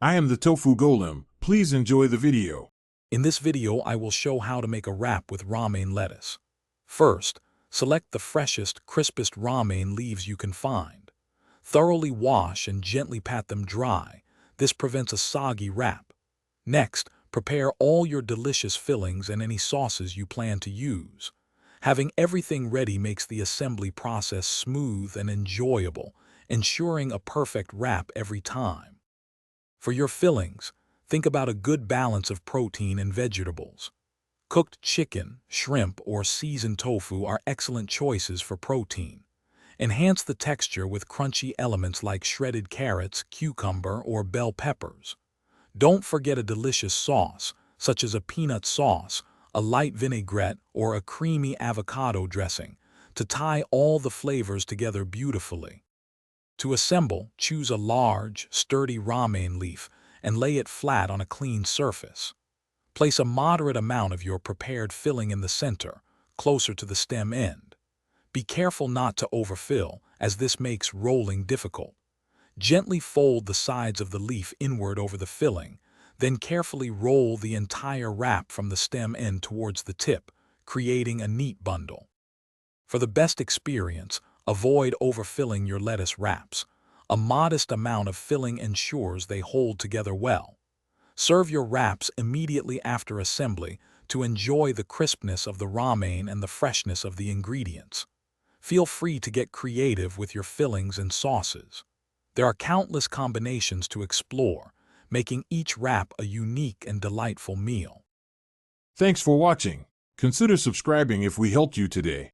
I am the Tofu Golem. Please enjoy the video. In this video, I will show how to make a wrap with romaine lettuce. First, select the freshest, crispest romaine leaves you can find. Thoroughly wash and gently pat them dry. This prevents a soggy wrap. Next, prepare all your delicious fillings and any sauces you plan to use. Having everything ready makes the assembly process smooth and enjoyable, ensuring a perfect wrap every time. For your fillings, think about a good balance of protein and vegetables. Cooked chicken, shrimp, or seasoned tofu are excellent choices for protein. Enhance the texture with crunchy elements like shredded carrots, cucumber, or bell peppers. Don't forget a delicious sauce, such as a peanut sauce, a light vinaigrette, or a creamy avocado dressing, to tie all the flavors together beautifully. To assemble, choose a large, sturdy romaine leaf and lay it flat on a clean surface. Place a moderate amount of your prepared filling in the center, closer to the stem end. Be careful not to overfill, as this makes rolling difficult. Gently fold the sides of the leaf inward over the filling, then carefully roll the entire wrap from the stem end towards the tip, creating a neat bundle. For the best experience, avoid overfilling your lettuce wraps. A modest amount of filling ensures they hold together well. Serve your wraps immediately after assembly to enjoy the crispness of the romaine and the freshness of the ingredients. Feel free to get creative with your fillings and sauces. There are countless combinations to explore, making each wrap a unique and delightful meal. Thanks for watching. Consider subscribing if we helped you today.